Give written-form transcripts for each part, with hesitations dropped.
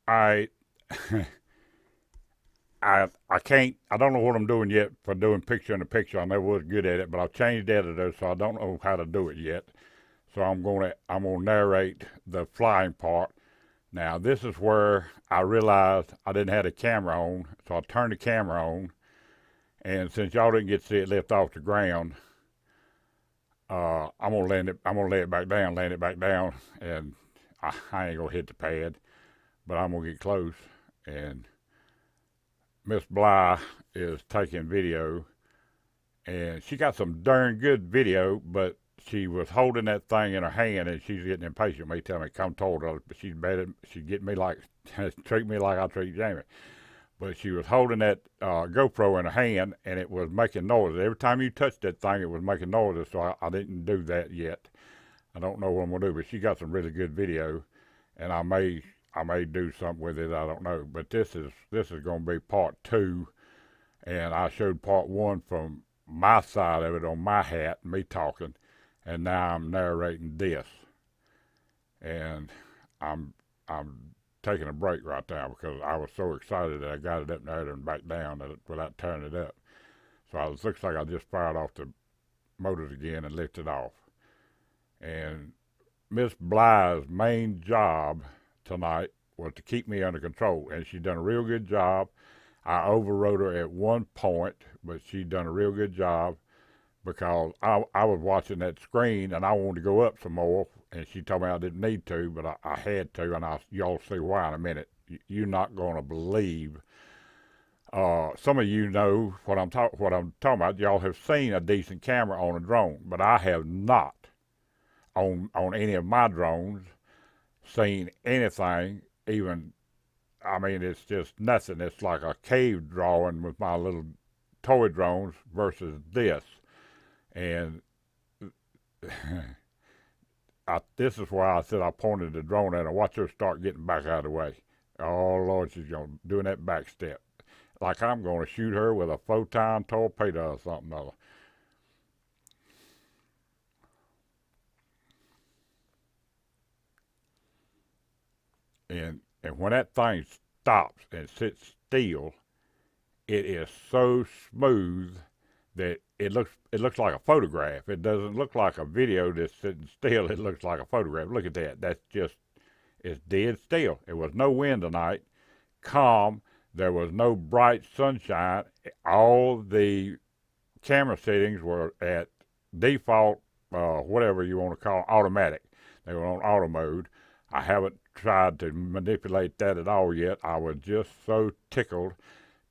I I can't. I don't know what I'm doing yet for doing picture in the picture. I never was good at it, but I've changed editor, so I don't know how to do it yet. So I'm gonna narrate the flying part. Now this is where I realized I didn't have the camera on, so I turned the camera on, and since y'all didn't get to see it lift off the ground, I'm gonna land it. I'm gonna lay it back down, land it back down, and I ain't gonna hit the pad, but I'm gonna get close. And Miss Bly is taking video, and she got some darn good video, but she was holding that thing in her hand, and she's getting impatient. Me telling me come toward her, but she's better. She get me like treat me like I treat Jamie. But she was holding that GoPro in her hand, and it was making noises. Every time you touched that thing, it was making noises. So I didn't do that yet. I don't know what I'm gonna do, but she got some really good video, and I may do something with it. I don't know. But this is gonna be part two, and I showed part one from my side of it on my hat, me talking, and now I'm narrating this, and I'm taking a break right now because I was so excited that I got it up there and back down without turning it up. So it looks like I just fired off the motors again and lifted off. And Miss Bly's main job tonight was to keep me under control, and she done a real good job. I overrode her at one point, but she done a real good job because I was watching that screen and I wanted to go up some more, and she told me I didn't need to, but I had to, and y'all see why in a minute. You're not going to believe. Some of you know what I'm talking about. Y'all have seen a decent camera on a drone, but I have not on any of my drones seen anything even. I mean, it's just nothing. It's like a cave drawing with my little toy drones versus this. And this is why I said I pointed the drone at her. Watch her start getting back out of the way. Oh, Lord, she's doing that back step. Like I'm going to shoot her with a photon torpedo or something other. And when that thing stops and sits still, it is so smooth that it looks like a photograph. It doesn't look like a video that's sitting still. It looks like a photograph. Look at that. That's just it's dead still. There was no wind tonight. Calm. There was no bright sunshine. All the camera settings were at default, whatever you want to call it, automatic. They were on auto mode. I haven't tried to manipulate that at all yet. I was just so tickled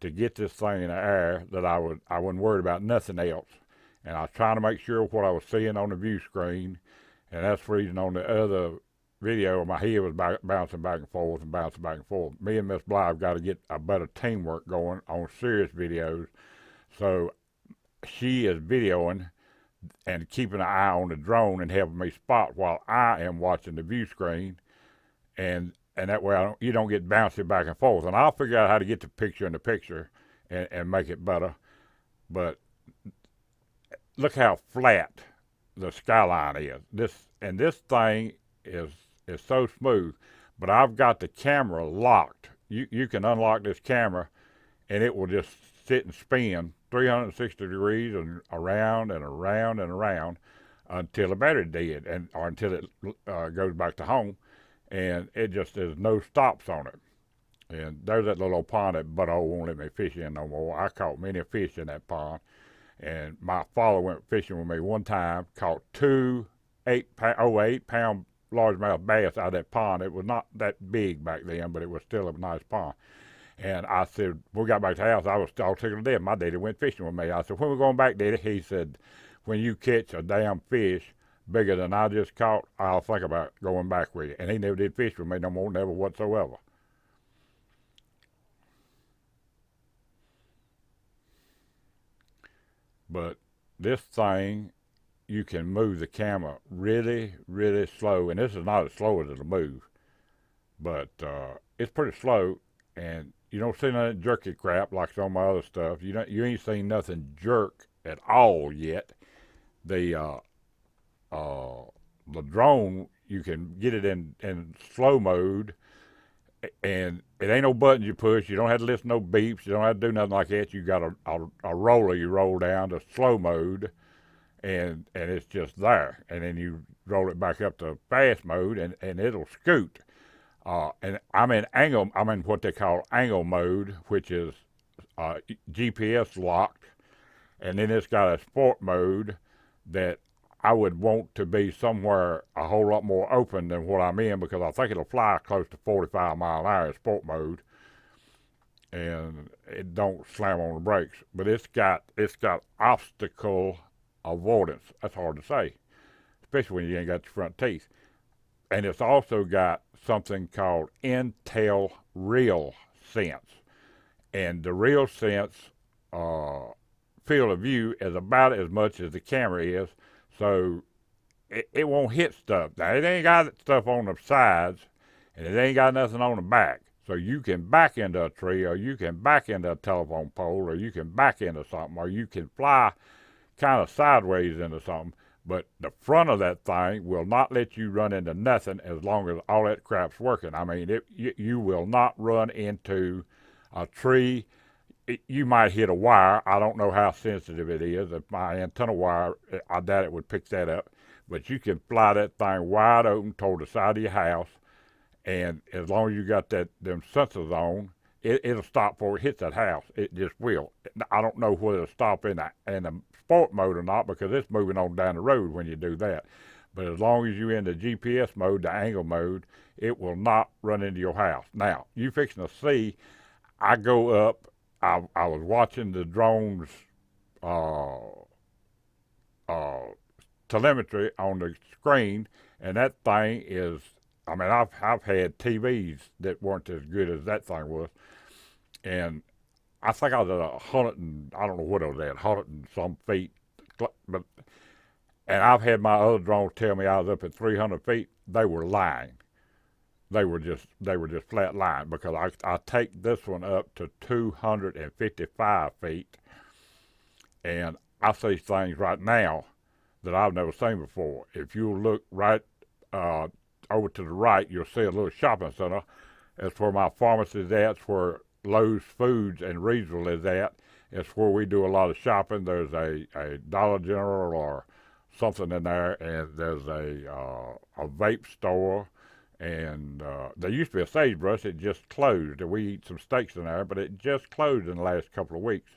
to get this thing in the air that I wasn't worried about nothing else. And I was trying to make sure what I was seeing on the view screen, and that's the reason on the other video my head was bouncing back and forth and bouncing back and forth. Me and Miss Bly have got to get a better teamwork going on serious videos. So she is videoing and keeping an eye on the drone and helping me spot while I am watching the view screen, and that way you don't get bouncy back and forth. And I'll figure out how to get the picture in the picture and make it better. But look how flat the skyline is. This thing is so smooth. But I've got the camera locked. You can unlock this camera and it will just sit and spin 360 degrees and around and around and around until the battery dead and or until it goes back to home, and it just there's no stops on it. And there's that little pond that Butto won't let me fish in no more. I caught many fish in that pond, and my father went fishing with me one time, caught two 8 pound largemouth bass out of that pond. It was not that big back then, but it was still a nice pond. And I said, when we got back to the house, I was all tickled to death. My daddy went fishing with me. I said, when we going back, Daddy? He said, when you catch a damn fish bigger than I just caught, I'll think about going back with you. And he never did fish with me no more, never whatsoever. But this thing, you can move the camera really, really slow. And this is not as slow as it'll move, but it's pretty slow. And you don't see none of that jerky crap like some of my other stuff. You ain't seen nothing jerk at all yet. The uh, the drone, you can get it in slow mode, and it ain't no buttons you push. You don't have to listen to no beeps. You don't have to do nothing like that. You got a roller you roll down to slow mode, and it's just there. And then you roll it back up to fast mode, and it'll scoot. And I'm in what they call angle mode, which is GPS locked, and then it's got a sport mode that I would want to be somewhere a whole lot more open than what I'm in, because I think it'll fly close to 45 mile an hour in sport mode, and it don't slam on the brakes. But it's got obstacle avoidance. That's hard to say, especially when you ain't got your front teeth. And it's also got something called Intel Real Sense, and the Real Sense uh, field of view is about as much as the camera is, so it won't hit stuff. Now, it ain't got stuff on the sides, and it ain't got nothing on the back. So you can back into a tree, or you can back into a telephone pole, or you can back into something, or you can fly kind of sideways into something. But the front of that thing will not let you run into nothing as long as all that crap's working. I mean, you will not run into a tree. You might hit a wire. I don't know how sensitive it is. If my antenna wire, I doubt it would pick that up. But you can fly that thing wide open toward the side of your house, and as long as you got them sensors on, it'll stop before it hits that house. It just will. I don't know whether it'll stop in the sport mode or not, because it's moving on down the road when you do that. But as long as you're in the GPS mode, the angle mode, it will not run into your house. Now, you fixing to see, I go up, I was watching the drone's uh, uh, telemetry on the screen, and that thing is, I mean, I've had TVs that weren't as good as that thing was, and I think I was at 100 and I don't know what it was at, 100 and some feet, but and I've had my other drones tell me I was up at 300 feet. They were lying. They were just flat lying, because I take this one up to 255 feet, and I see things right now that I've never seen before. If you look right over to the right, you'll see a little shopping center. That's where my pharmacy is at. It's where Lowe's Foods in Reidsville is at. It's where we do a lot of shopping. There's a Dollar General or something in there, and there's a vape store, and there used to be a sagebrush. It just closed. We eat some steaks in there, but it just closed in the last couple of weeks.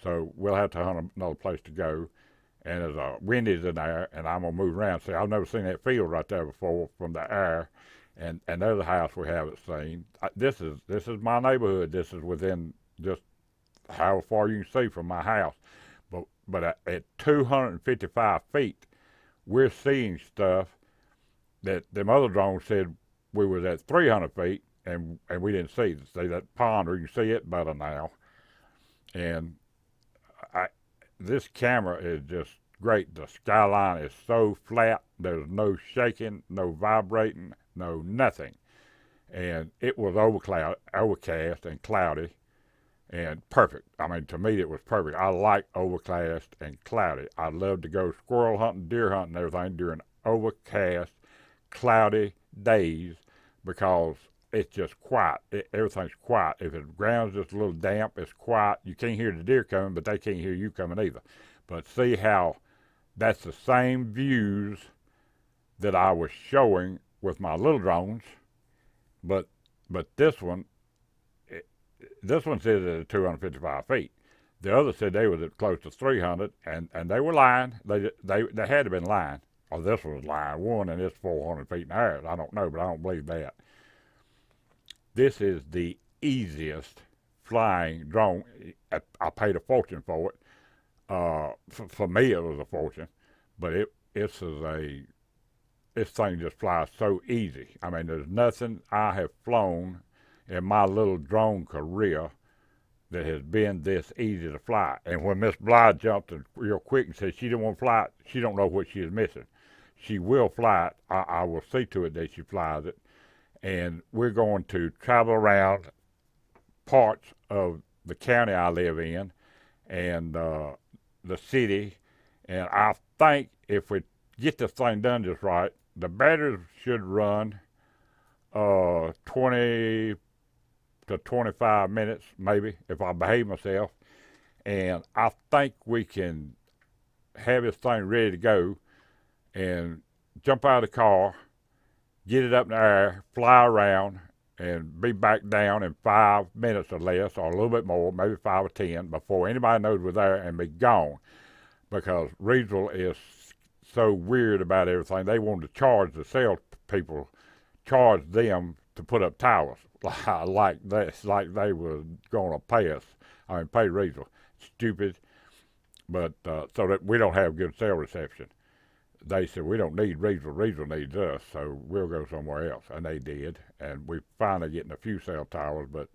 So we'll have to hunt another place to go. And there's a Wendy's in there, and I'm gonna move around. See, I've never seen that field right there before from the air, and there's a house we haven't seen. This is my neighborhood. This is within just how far you can see from my house. But at 255 feet, we're seeing stuff that them other drones said we was at 300 feet, and we didn't see. See that pond, we can see it better now. And this camera is just great. The skyline is so flat. There's no shaking, no vibrating, no nothing. And it was overcast and cloudy, and perfect. I mean, to me, it was perfect. I like overcast and cloudy. I love to go squirrel hunting, deer hunting, and everything during overcast, cloudy days, because it's just quiet. Everything's quiet. If the ground's just a little damp, it's quiet. You can't hear the deer coming, but they can't hear you coming either. But see how that's the same views that I was showing with my little drones, but this one says it's at 255 feet. The other said they was at close to 300, and they were lying. They had to have been lying. Or this one was lying. One, and it's 400 feet in the air. I don't know, but I don't believe that. This is the easiest flying drone. I paid a fortune for it. For me, it was a fortune, but this thing just flies so easy. I mean, there's nothing I have flown in my little drone career that has been this easy to fly. And when Miss Bly jumped in real quick and said she didn't want to fly it, she don't know what she is missing. She will fly it. I will see to it that she flies it. And we're going to travel around parts of the county I live in and the city. And I think if we get this thing done just right, the batteries should run 20 to 25 minutes, maybe, if I behave myself. And I think we can have this thing ready to go and jump out of the car, get it up in the air, fly around, and be back down in 5 minutes or less, or a little bit more, maybe 5 or 10, before anybody knows we're there, and be gone. Because Reidsville is so weird about everything. They wanted to charge the sales people, charge them to put up towers like this, like they were going to pay us. I mean, pay Reidsville. Stupid, but so that we don't have good sale reception. They said we don't need Reidsville. Reidsville needs us, so we'll go somewhere else, and they did. And we finally getting a few cell towers, but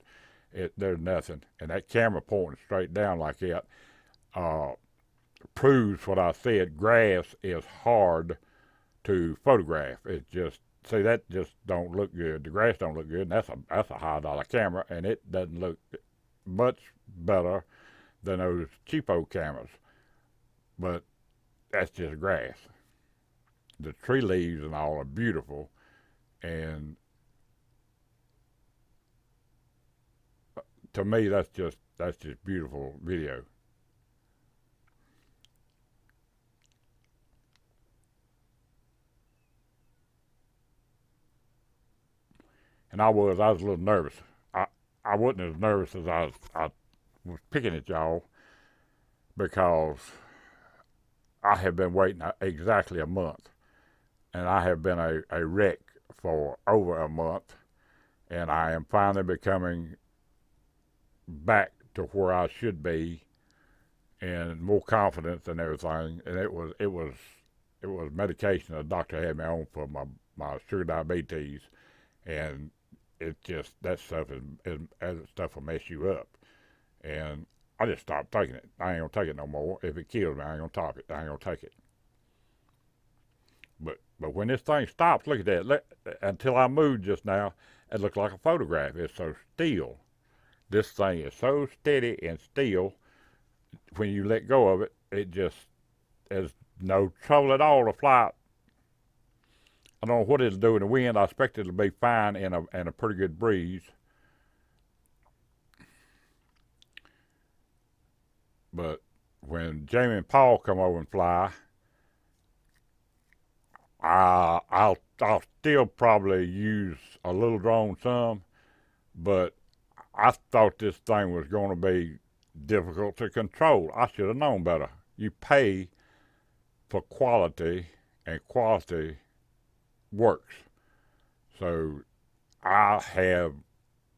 there's nothing. And that camera pointing straight down like that uh, proves what I said. Grass is hard to photograph. It just see that just don't look good. The grass don't look good, and that's a $100 camera, and it doesn't look much better than those cheapo cameras. But that's just grass. The tree leaves and all are beautiful, and to me that's just beautiful video. And I was a little nervous. I wasn't as nervous as I was picking at y'all because I have been waiting exactly a month, and I have been a wreck for over a month, and I am finally becoming back to where I should be and more confidence and everything. And it was medication the doctor had me on for my sugar diabetes, and it just that stuff that stuff will mess you up. And I just stopped taking it. I ain't gonna take it no more. If it kills me, I ain't gonna top it. I ain't gonna take it. But when this thing stops, look at that. Until I moved just now, it looked like a photograph. It's so still. This thing is so steady and still. When you let go of it, it just is no trouble at all to fly. I don't know what it'll do in the wind. I expect it'll be fine in a pretty good breeze. But when Jamie and Paul come over and fly, I'll still probably use a little drone some, but I thought this thing was going to be difficult to control. I should have known better. You pay for quality, and quality works. So I have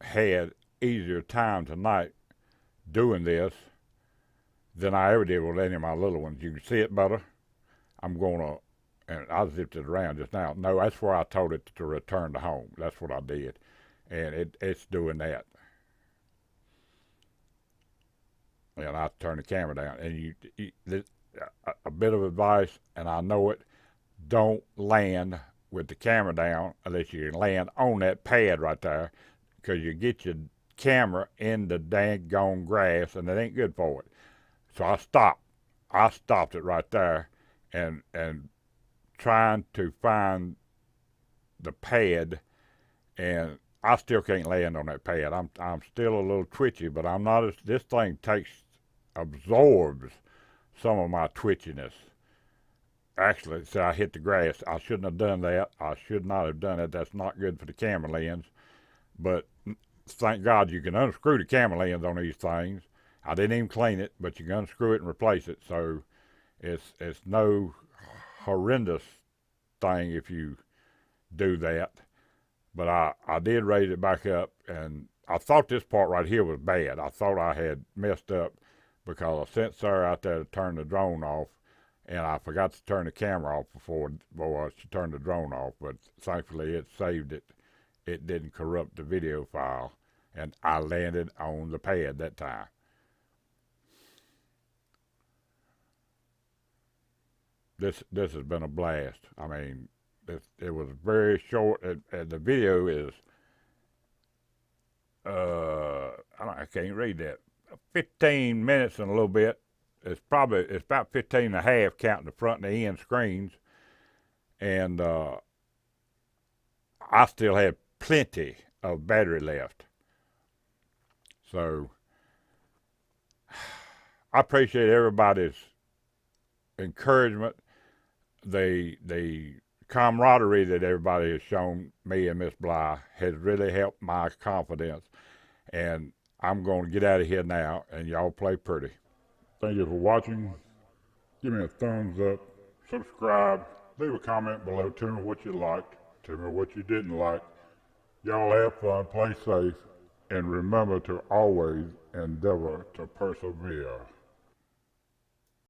had easier time tonight doing this than I ever did with any of my little ones. You can see it better. I'm going to, and I zipped it around just now. No, that's where I told it to return to home. That's what I did. And it's doing that. And I turn the camera down. And a bit of advice, and I know it, don't land with the camera down unless you can land on that pad right there, because you get your camera in the daggone grass, and it ain't good for it. So I stopped. I stopped it right there, and trying to find the pad, and I still can't land on that pad. I'm still a little twitchy, but I'm not. This thing absorbs some of my twitchiness. Actually, so I hit the grass. I shouldn't have done that. I should not have done it. That's not good for the camera lens. But thank God you can unscrew the camera lens on these things. I didn't even clean it, but you can unscrew it and replace it. So it's no horrendous thing if you do that. But I did raise it back up, and I thought this part right here was bad. I thought I had messed up because I sent Sarah out there to turn the drone off, and I forgot to turn the camera off before she turned the drone off. But thankfully it saved it. It didn't corrupt the video file, and I landed on the pad that time. This has been a blast. I mean, it was very short, and the video is I can't read that. 15 minutes and a little bit. It's about 15 and a half counting the front and the end screens, and I still had plenty of battery left. So I appreciate everybody's encouragement, the camaraderie that everybody has shown me and Miss Bly has really helped my confidence. And I'm going to get out of here now, and y'all play pretty. Thank you for watching. Give me a thumbs up, subscribe, leave a comment below. Tell me what you liked, tell me what you didn't like. Y'all have fun, play safe, and remember to always endeavor to persevere.